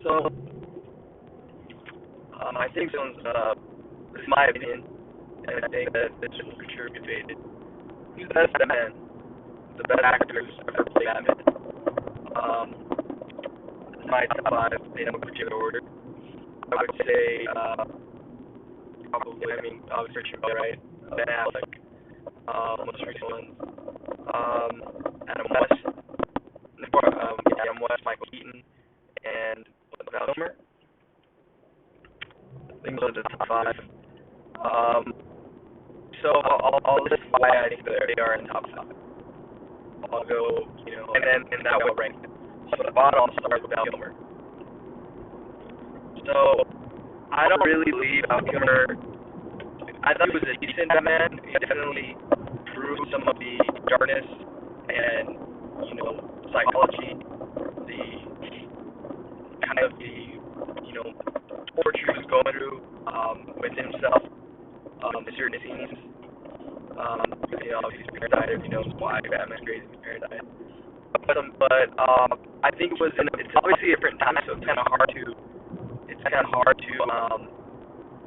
So, I think this is my opinion, and I think that this will contribute. He's the best Batman, the best actor who's ever played Batman. Um, this is my top five in no particular order. I would say, probably, I mean, obviously, Christian Bale, right? Ben Affleck, most recent one. Adam West, Adam West, Michael Keaton, and Val Kilmer. I think those are the top five. So I'll list why I think that they are in the top five. I'll go, and that will rank them. So the bottom, I'll start with Val Kilmer. So I don't really leave Val Kilmer. I thought he was a decent Batman. He definitely proved some of the darkness and, psychology, the kind of torture he was going through with himself, the certain scenes. Obviously his parents died. Everybody knows why Batman's crazy. His parents died. But I think it's obviously a different time, so it's kind of hard to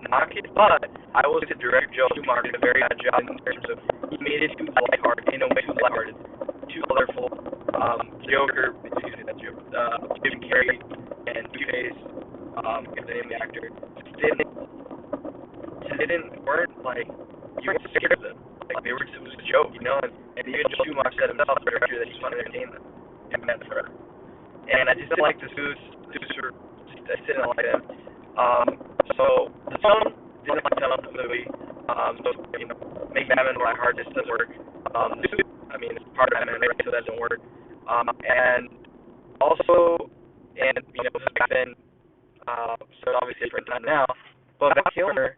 knock it. But I will say director Joe Schumacher did a very good job in terms of he made it too lighthearted, in a way too lighthearted, too colorful. Jim Carrey and Two-Face, if the name of the actor, weren't like, you weren't scared of them. Like, it was a joke, and even Joe Schumacher said himself, the director, that he just wanted to entertain them. And I just don't like the suits were just didn't like them. So the tone, didn't like the tone of the movie. Make Batman black heart just doesn't work. The suit, it's part of Batman, right, so that doesn't work. And also, this is back then, so obviously different time now, but Val Kilmer,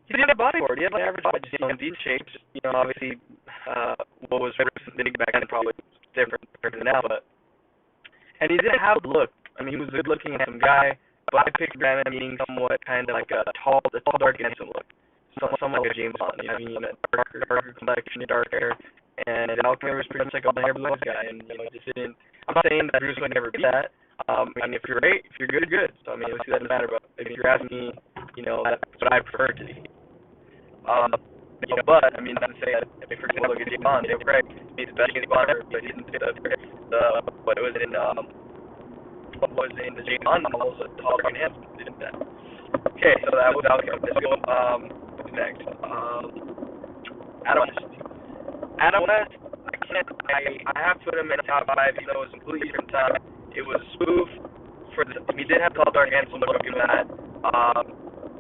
he didn't have a body for it. He had like average body, just, decent shapes. Obviously, what was big back then probably different than now, and he didn't have the look. He was a good-looking, handsome guy, but I pictured Batman being somewhat kind of like a tall, dark, handsome look. Somewhat like James Bond. A darker complexion, dark hair, and Val Kilmer was pretty much like a blonde blue guy, and just didn't. I'm not saying that Bruce would never be that. If you're great, if you're good, you're good. So obviously that doesn't matter. But if you're asking me, that's what I prefer to be. But not to say that if for example, look at James Bond, Daniel Craig, he's the best James Bond ever, but he didn't do what was in the James Bond novels, the tall, dark, and handsome. Didn't that? Okay, so that was Val Kilmer. Let's go. Next. Adam West. Adam West, I have to put him in the top five, even though it was a completely different time. It was spoof he did have tall, dark, handsome look in that.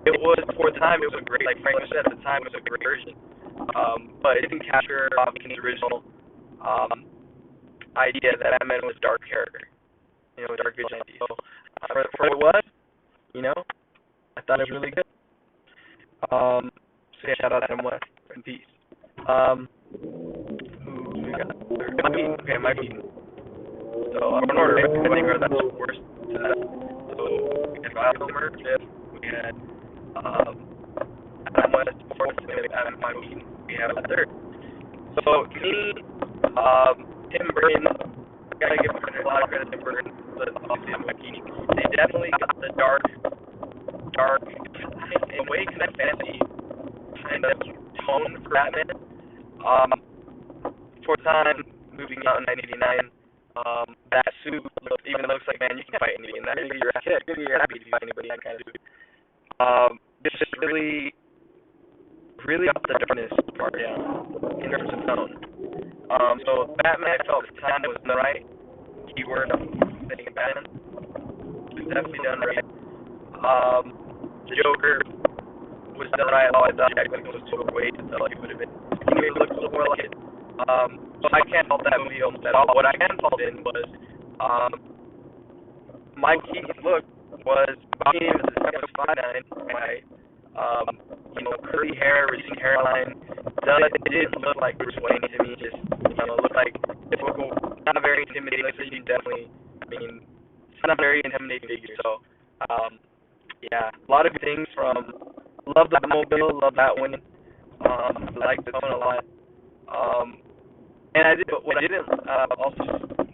It was, for the time, it was a great, like Frank said, at the time, it was a great version. But it didn't capture Hopkins' original idea that Batman was a dark character. Dark vigilante. So, for what it was, I thought it was really good. So yeah, shout out to Adam West and peace. Who we got? Mike Keaton. So in order, I think that's the worst. So we had Val Kilmer fifth. We had Adam West fourth. We had Michael Keaton. We had third. So to me, Tim Burton. I gotta give a lot of credit to Tim Burton, but obviously Michael Keaton. They definitely got the dark, in a way, kind of fantasy kind of tone for Batman. For time, moving out in 1989, that suit even looks like, man, you can fight anybody in that. Maybe you're a kid, maybe you're happy to fight anybody in that kind of suit. It's just really up the darkness part, in terms of tone. So Batman, I felt the time was the right keyword of thinking Batman. It was definitely done right. The Joker was done right. I thought Jack Nicholson was too overweight. I felt like it would have been. He made it look a little more like it. So I can't fault that movie almost at all. What I can fault in was Mike Keaton's look was being able to 5'9", right? Curly hair, receding hairline. It didn't look like Bruce Wayne to me. Just looked like typical, not a very intimidating. So you definitely, it's not a very intimidating figure. So, yeah, a lot of good things from. Love the Batmobile, love Batwing. Like the tone a lot. And I did, but what I didn't also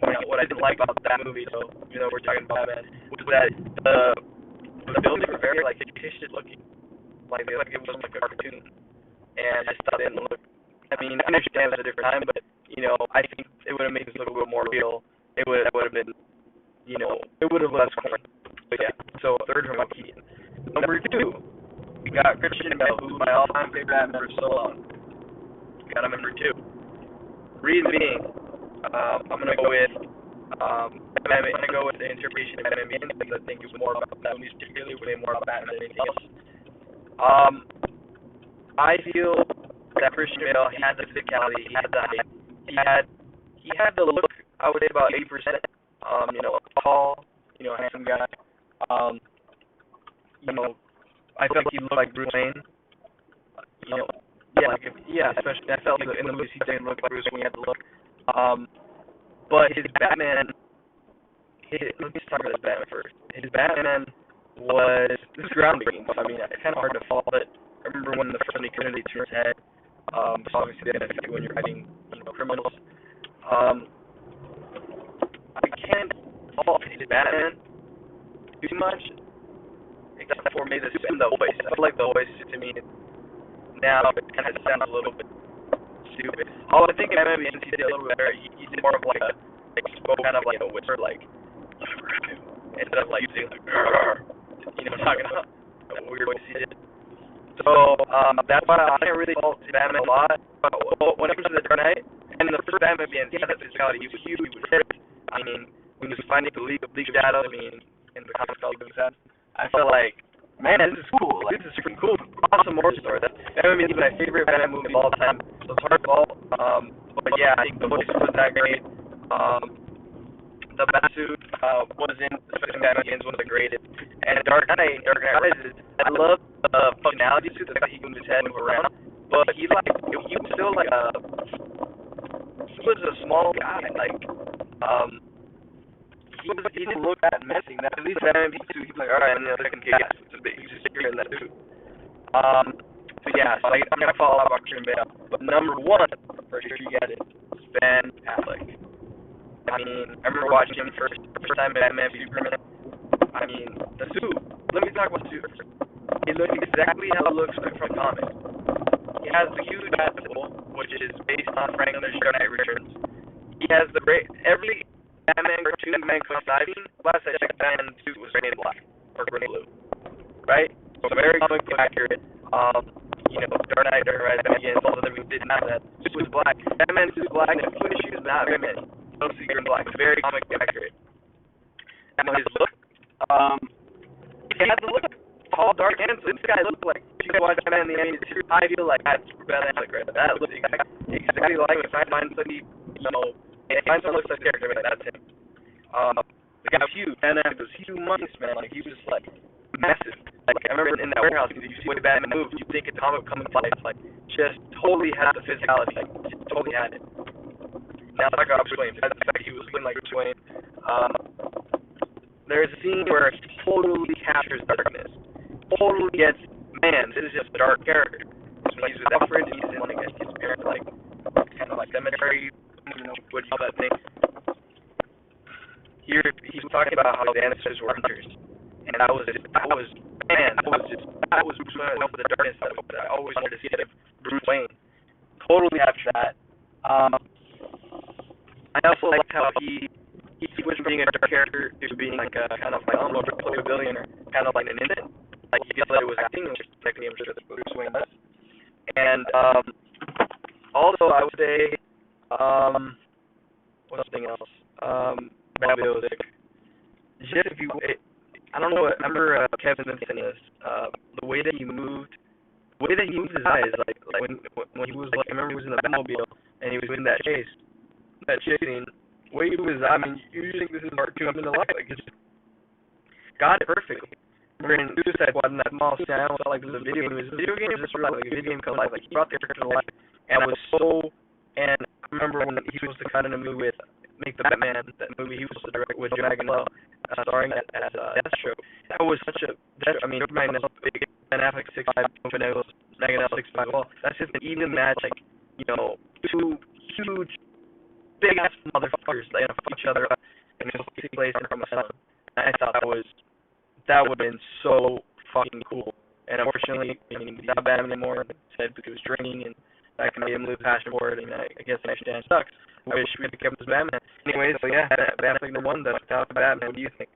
point out what I didn't like about that movie, though, we're talking about Batman, was that the buildings were very like fictitious looking, like it was like a cartoon, and I just thought it didn't look. I mean, I understand it was a different time, but I think it would have made this look a little more real. It would have been, it would have less corny. But yeah, so third from Michael Keaton. Number 2, we got Christian Bale, who's my all-time favorite Batman for so long. Got him number 2. Reason being, I'm gonna go with the interpretation of Batman Begins because I think it was more about that movie, particularly way more about Batman than anything else. I feel that Christian Bale had the physicality, he had the height, he had the look. I would say about 80%. Tall, handsome guy. I felt like he looked like Bruce Wayne. Especially I felt like in the movies he did look like Bruce Wayne. He had the look. But his Batman. Let me start with his Batman first. His Batman was groundbreaking. I mean, it's kind of hard to follow it. I remember when the first community turned his head. So obviously they affect you when you're fighting, criminals. I can't fault his Batman too much, except for maybe the voice. I feel like the voice to me now it kind of sounds a little bit stupid. I think in Batman Begins he did a little bit better. He did more of like a spoke kind of like a whisper, like instead of like using like talking about a weird voice he did. So that's why I didn't really fault Batman a lot. But when it comes to the Dark Knight and the first Batman Begins, he had that physicality. He was huge. He was ripped. I mean, when he was finding the League of Shadows, in the comics called League of Shadows, I felt like, man, this is cool. Like, this is freaking cool. Awesome origin story. Batman Begins is my favorite Batman movie of all time. So it's hard to fault. But yeah, I think the voice was that great. The Batsuit was in Batman Begins, one of the greatest. And Dark Knight Rises, I love the functionality to the fact that he can move his head and move around. But he was still like he was a small guy. Like, he didn't look that menacing. At least Batman Begins 2, he was like, all right, I'm gonna second kick ass. He's just here in that suit. So yeah, so I'm gonna follow up on Christian Bale. But number 1, for sure you get it, is Ben Affleck. I remember watching him first time Batman v Superman. The suit. Let me talk about the suit first. It looks exactly how it looks like from comics. He has the huge bat symbol, which is based on Frank Miller's Dark Knight Returns. He has every Batman cartoon Batman coinciding. Last I checked, Batman suit was green and black or green and blue, right? So very comic book accurate. Dark Knight, Dark Rise, Batman Begins, all of them didn't have that. Suit was black. Batman suit was black. And two issues, not very many. Don't see green and black. Very comic accurate. Now his look, he had the look tall, dark, and this guy looked like, if you guys watch Batman in the animated series, I feel like that's Ben Affleck right. That looks exactly like if I find somebody, if I find someone looks like the character, that's him. The guy was huge. Ben Affleck was humongous, man. Like, he was like massive. Like, I remember in that warehouse, you see the way Batman moved, you think it's comic coming to life. Like, just totally had the physicality. Like, totally had it. Now, talk about Bruce Wayne. The fact he was looking like Bruce Wayne. There's a scene where he totally captures darkness. Totally gets, man, this is just a dark character. So when he's with Alfred, he's in like his parents, like, kind of like cemetery, what do you call that thing? Here, he's talking about how the ancestors were hunters. And that was Bruce Wayne with the darkness that I always wanted to see of Bruce Wayne. Totally captured that. I also liked how he switched from being a dark character to being like a kind of like almost like a billionaire, kind of like an innocent. Like you feel that it was acting, which technically I'm sure that Bruce Wayne does. And also I would say, what's something else? Babiosic. Just if you, I don't know. I remember Kevin mentioned this. The way that he moved his eyes, like when he was like, I remember he was in the Batmobile and he was in that chase scene. Way he moved his eyes. You think this is part 2? I'm in the light. Like, just got it perfectly. Remember in Suicide Squad in that small scene, I almost felt like it was a video game. It was a video game, or just real like a video game come to life. Like he brought the character to life, and I remember when he was supposed to cut in a movie with Make the Batman, that movie he was supposed to direct with Joe Manganiello, starring as Deathstroke. That was such a, Ben Affleck 6'5", Manganiello 6'5". Well, that's just an even match, like, two huge big ass motherfuckers that fuck each other up and just take place from a sun. I thought that would have been so fucking cool. And unfortunately, I mean, he's not Batman anymore. Said because he was drinking, and that can made him lose passion for it. And I guess I understand. Sucks. Wish we had kept him as Batman. Anyway, so yeah, Batman #1. That's Batman. What do you think?